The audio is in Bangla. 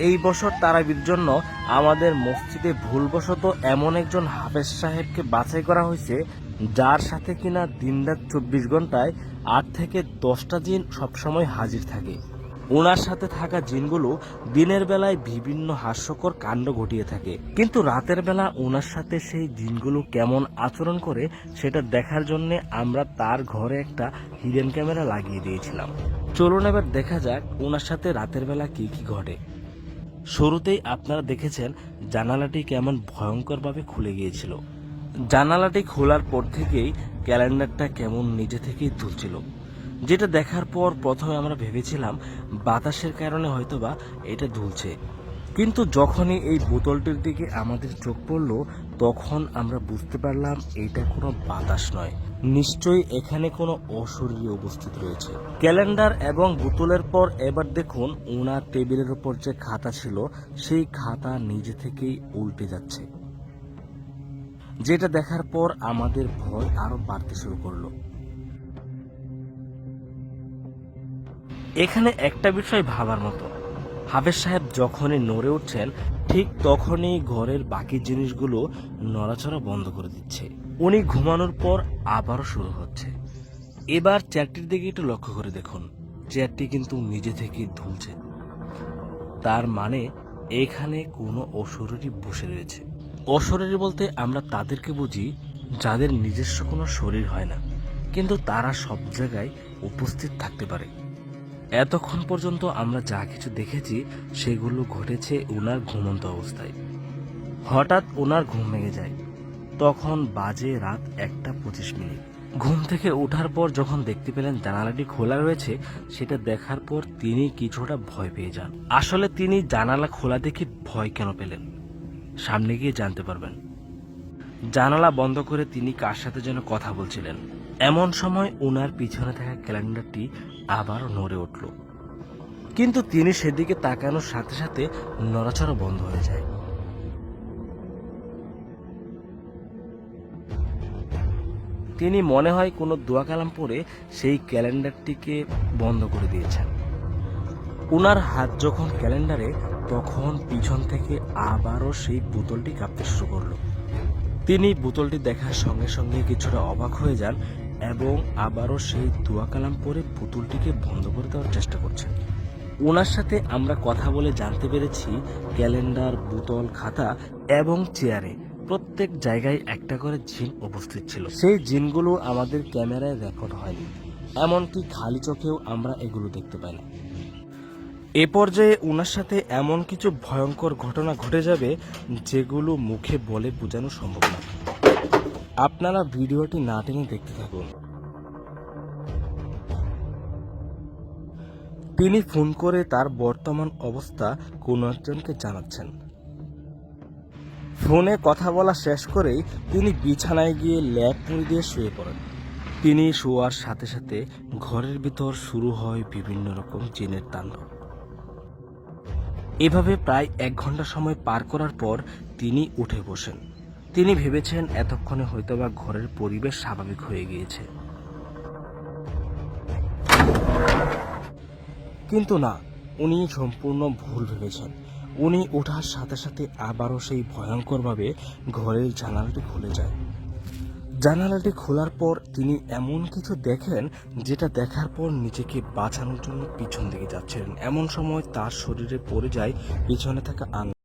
এই বছর তারাবির জন্য আমাদের মসজিদে ভুলবশত এমন একজন হাফেজ সাহেবকে বাছাই করা হয়েছে, যার সাথে কিনা দিনরাত 24 ঘন্টায় 8 থেকে 10টা জিন সবসময় হাজির থাকে। ওনার সাথে থাকা জিনগুলো দিনের বেলায় বিভিন্ন হাস্যকর কাণ্ড ঘটিয়ে থাকে, কিন্তু রাতের বেলা ওনার সাথে সেই জিনগুলো কেমন আচরণ করে সেটা দেখার জন্য আমরা তার ঘরে একটা হিডেন ক্যামেরা লাগিয়ে দিয়েছিলাম। চলুন এবার দেখা যাক ওনার সাথে রাতের বেলা কি কি ঘটে। শুরুতেই আপনারা দেখেছেন জানালাটি কেমন ভয়ঙ্করভাবে খুলে গিয়েছিল। জানালাটি খোলার পর থেকেই ক্যালেন্ডারটা কেমন নিজে থেকেই দুলছিল, যেটা দেখার পর প্রথমে আমরা ভেবেছিলাম বাতাসের কারণে হয়তোবা এটা দুলছে, কিন্তু যখনই এই বোতলটির দিকে আমাদের চোখ পড়ল তখন আমরা বুঝতে পারলাম এটা কোনো বাতাস নয়, নিশ্চয়ই এখানে কোনো অশরীরী উপস্থিত রয়েছে। ক্যালেন্ডার এবং বোতলের পর এবার দেখুন ওনার টেবিলের উপর যে খাতা ছিল সেই খাতা নিজে থেকেই উল্টে যাচ্ছে, যেটা দেখার পর আমাদের ভয় আরো বাড়তে শুরু করলো। এখানে একটা বিষয় ভাবার মতো, হাফেজ সাহেব যখনই নড়ে উঠছেন ঠিক তখনই ঘরের বাকি জিনিসগুলো নড়াচড়া বন্ধ করে দিচ্ছে। উনি ঘুমানোর পর আবারও শুরু হচ্ছে। এবার চেয়ারটির দিকে একটু লক্ষ্য করে দেখুন, চেয়ারটি কিন্তু নিজে থেকেই দুলছে, তার মানে এখানে কোনো অশরীরী বসে রয়েছে। অশরীরী বলতে আমরা তাদেরকে বুঝি যাদের নিজস্ব কোনো শরীর হয় না, কিন্তু তারা সব জায়গায় উপস্থিত থাকতে পারে। এতক্ষণ পর্যন্ত আমরা যা কিছু দেখেছি সেগুলো ঘটেছে ওনার ঘুমন্ত অবস্থায়। হঠাৎ ওনার ঘুম ভেঙে যায়, তখন বাজে রাত 1:25। ঘুম থেকে ওঠার পর যখন দেখতে পেলেন জানালাটি খোলা রয়েছে, সেটা দেখার পর তিনি কিছুটা ভয় পেয়ে যান। আসলে তিনি জানালা খোলা দেখে ভয় কেন পেলেন সামনে গিয়ে জানতে পারবেন। জানালা বন্ধ করে তিনি কার সাথে যেন কথা বলছিলেন। এমন সময় ওনার পিছনে থাকা ক্যালেন্ডারটি আবার নড়ে উঠল, কিন্তু তিনি সেদিকে তাকানোর সাথে সাথে নড়াচড়া বন্ধ হয়ে যায়। তিনি মনে হয় কোনো দোয়া কালাম পড়ে সেই ক্যালেন্ডারটিকে বন্ধ করে দিয়েছেন। ওনার হাত যখন ক্যালেন্ডারে, তখন পিছন থেকে আবারও সেই বোতলটি কাঁপতে শুরু করলো। তিনি বোতলটি দেখার সঙ্গে সঙ্গে কিছুটা অবাক হয়ে যান এবং আবারও সেই দোয়া কালাম পরে বোতলটিকে বন্ধ করে দেওয়ার চেষ্টা করছেন। ওনার সাথে আমরা কথা বলে জানতে পেরেছি ক্যালেন্ডার, বোতল, খাতা এবং চেয়ারে প্রত্যেক জায়গায় একটা করে জিন উপস্থিত ছিল। সেই জিনগুলো আমাদের ক্যামেরায় রেকর্ড হয়নি, এমনকি খালি চোখেও আমরা এগুলো দেখতে পাই না। এ পর্যায়ে ওনার সাথে এমন কিছু ভয়ঙ্কর ঘটনা ঘটে যাবে যেগুলো মুখে বলে বোঝানো সম্ভব না। আপনারা ভিডিওটি না টেনে দেখতে থাকুন। তিনি ফোন করে তার বর্তমান অবস্থা কোনো একজনকে জানাচ্ছেন। ফোনে কথা বলা শেষ করেই তিনি বিছানায় গিয়ে ল্যাপ মুড়ি দিয়ে শুয়ে পড়েন। তিনি শোয়ার সাথে সাথে ঘরের ভিতর শুরু হয় বিভিন্ন রকম জিনের তাণ্ডব। এভাবে প্রায় 1 ঘন্টা সময় পার করার পর তিনি উঠে বসেন। তিনি ভেবেছেন এতক্ষণে হয়তোবা ঘরের পরিবেশ স্বাভাবিক হয়ে গিয়েছে, কিন্তু না, উনি সম্পূর্ণ ভুল ভেবেছেন। উনি ওঠার সাথে সাথে আবারও সেই ভয়ঙ্করভাবে ঘরের জানালাটি খুলে যায়। জানালাটি খোলার পর তিনি এমন কিছু দেখেন যেটা দেখার পর নিজেকে বাঁচানোর জন্য পিছন দিকে যাচ্ছিলেন। এমন সময় তার শরীরে পড়ে যায় পিছনে থাকা